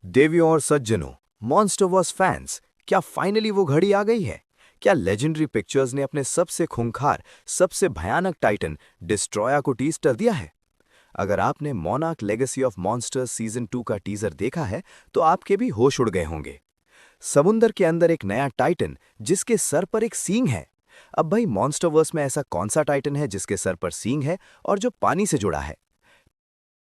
देवियों और सज्जनों, मॉन्स्टर वर्स फैंस, क्या फाइनली वो घड़ी आ गई है? क्या लेजेंडरी पिक्चर्स ने अपने सबसे खूंखार, सबसे भयानक टाइटन डिस्ट्रॉया को टीज कर दिया है? अगर आपने monarch legacy of monsters season 2 का टीजर देखा है, तो आपके भी होश उड़ गए होंगे। समुंदर के अंदर एक नया टाइटन जिसके सर पर एक सींग है। अब भाई मॉन्स्टरवर्स में ऐसा कौन सा टाइटन है जिसके सर पर सींग है और जो पानी से जुड़ा है?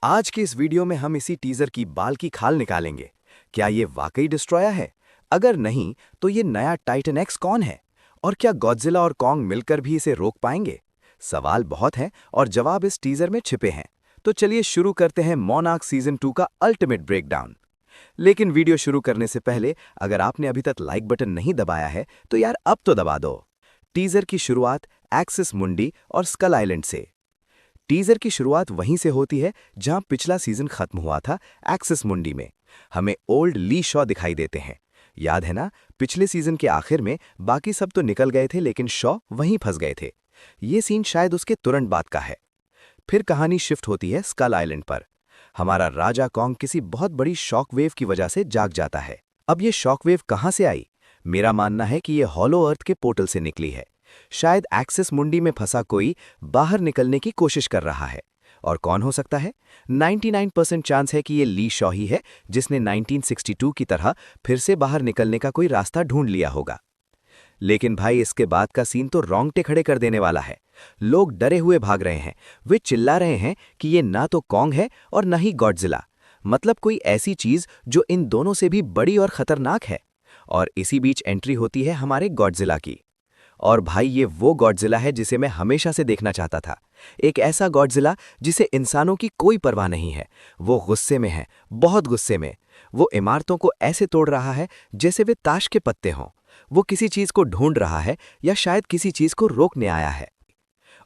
आज के इस वीडियो में हम इसी टीजर की बाल की खाल निकालेंगे। क्या ये वाकई डिस्ट्रॉया है? अगर नहीं, तो ये नया टाइटन एक्स कौन है? और क्या गॉडजिला और कॉन्ग मिलकर भी इसे रोक पाएंगे? सवाल बहुत हैं और जवाब इस टीजर में छिपे हैं। तो चलिए शुरू करते हैं मोनार्क सीजन 2 का अल्टीमेट ब्रेकडाउन। लेकिन वीडियो शुरू करने से पहले अगर आपने अभी तक लाइक बटन नहीं दबाया है, तो यार अब तो दबा दो। टीजर की शुरुआत एक्सिस मुंडी और स्कल आइलैंड से। टीजर की शुरुआत वहीं से होती है जहां पिछला सीजन खत्म हुआ था, एक्सिस मुंडी में। हमें ओल्ड ली शॉ दिखाई देते हैं। याद है ना, पिछले सीजन के आखिर में बाकी सब तो निकल गए थे लेकिन शॉ वहीं फंस गए थे। ये सीन शायद उसके तुरंत बाद का है। फिर कहानी शिफ्ट होती है स्कल आइलैंड पर। हमारा राजा कॉन्ग किसी बहुत बड़ी शॉक वेव की वजह से जाग जाता है। अब ये शॉक वेव कहां से आई? मेरा मानना है कि ये हॉलो अर्थ के पोर्टल से निकली है। शायद एक्सिस मुंडी में फंसा कोई बाहर निकलने की कोशिश कर रहा है। और कौन हो सकता है? 99% चांस है कि ये ली शॉ ही है जिसने 1962 की तरह फिर से बाहर निकलने का कोई रास्ता ढूंढ लिया होगा। लेकिन भाई, इसके बाद का सीन तो रोंगटे खड़े कर देने वाला है। लोग डरे हुए भाग रहे हैं। वे चिल्ला रहे हैं कि ये ना तो कॉन्ग है और ना ही गॉडजिला। मतलब कोई ऐसी चीज जो इन दोनों से भी बड़ी और खतरनाक है। और इसी बीच एंट्री होती है हमारे गॉडजिला की। और भाई, ये वो गॉडजिला है जिसे मैं हमेशा से देखना चाहता था। एक ऐसा गॉडजिला जिसे इंसानों की कोई परवाह नहीं है। वो गुस्से में है, बहुत गुस्से में। वो इमारतों को ऐसे तोड़ रहा है जैसे वे ताश के पत्ते हों। वो किसी चीज को ढूंढ रहा है या शायद किसी चीज को रोकने आया है।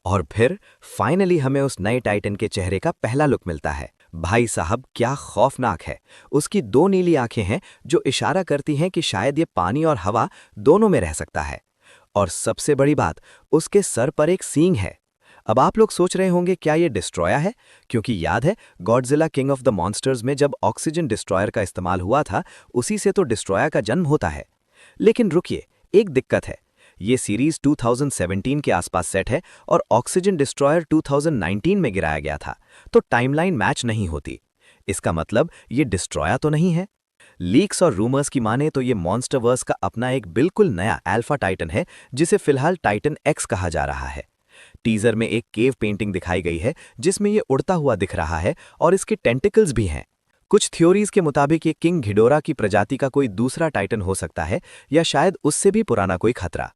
और फिर फाइनली हमें उस नए टाइटन के चेहरे का पहला लुक मिलता है। भाई साहब, क्या खौफनाक है। उसकी दो नीली आंखें हैं जो इशारा करती हैं कि शायद ये पानी और हवा दोनों में रह सकता है। और सबसे बड़ी बात, उसके सर पर एक सींग है। अब आप लोग सोच रहे होंगे क्या ये डिस्ट्रॉया है? क्योंकि याद है, Godzilla king of the monsters में जब ऑक्सीजन डिस्ट्रॉयर का इस्तेमाल हुआ था, उसी से तो डिस्ट्रॉया का जन्म होता है। लेकिन रुकिए, एक दिक्कत है। ये सीरीज 2017 के आसपास सेट है और ऑक्सीजन डिस्ट्रॉयर 2019 में गिराया गया था, तो टाइमलाइन मैच नहीं होती। इसका मतलब ये डिस्ट्रॉया तो नहीं है। लीक्स और रूमर्स की माने तो ये मॉन्स्टरवर्स का अपना एक बिल्कुल नया अल्फा टाइटन है जिसे फिलहाल टाइटन एक्स कहा जा रहा है। टीजर में एक केव पेंटिंग दिखाई गई है जिसमें ये उड़ता हुआ दिख रहा है और इसके टेंटिकल्स भी हैं। कुछ थ्योरीज के मुताबिक ये किंग घिडोरा की प्रजाति का कोई दूसरा टाइटन हो सकता है या शायद उससे भी पुराना कोई खतरा।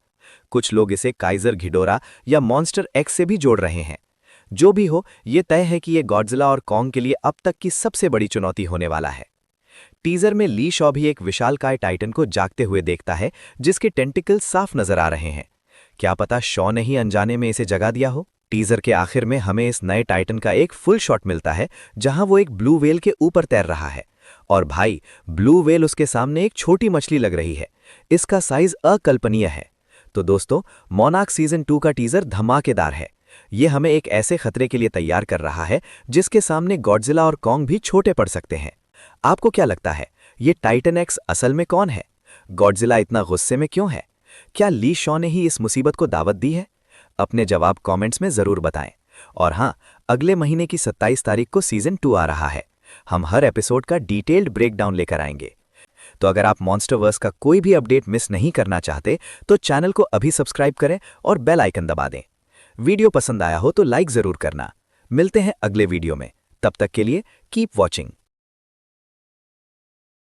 कुछ लोग इसे काइजर घिडोरा या मॉन्स्टर एक्स से भी जोड़ रहे हैं। जो भी हो, ये तय है कि ये गॉडजिला और कॉन्ग के लिए अब तक की सबसे बड़ी चुनौती होने वाला है। टीजर में ली शॉ भी एक विशालकाय टाइटन को जागते हुए देखता है जिसके टेंटिकल साफ नजर आ रहे हैं। क्या पता शॉ ने ही अनजाने में इसे जगा दिया हो। टीजर के आखिर में हमें इस नए टाइटन का एक फुल शॉट मिलता है जहां वो एक ब्लू व्हेल के ऊपर तैर रहा है। और भाई, ब्लू व्हेल उसके सामने एक छोटी मछली लग रही है। इसका साइज अकल्पनीय है। तो दोस्तों, मोनार्क सीजन 2 का टीजर धमाकेदार है। ये हमें एक ऐसे खतरे के लिए तैयार कर रहा है जिसके सामने गॉडजिला और कॉन्ग भी छोटे पड़ सकते हैं। आपको क्या लगता है, ये टाइटन एक्स असल में कौन है? गॉडजिला इतना गुस्से में क्यों है? क्या ली शॉ ने ही इस मुसीबत को दावत दी है? अपने जवाब कमेंट्स में जरूर बताएं। और हां, अगले महीने की 27 तारीख को सीजन 2 आ रहा है। हम हर एपिसोड का डिटेल्ड ब्रेकडाउन लेकर आएंगे। तो अगर आप मॉन्स्टरवर्स का कोई भी अपडेट मिस नहीं करना चाहते, तो चैनल को अभी सब्सक्राइब करें और बेल आइकन दबा दें। वीडियो पसंद आया हो तो लाइक जरूर करना। मिलते हैं अगले वीडियो में। तब तक के लिए कीप वॉचिंग।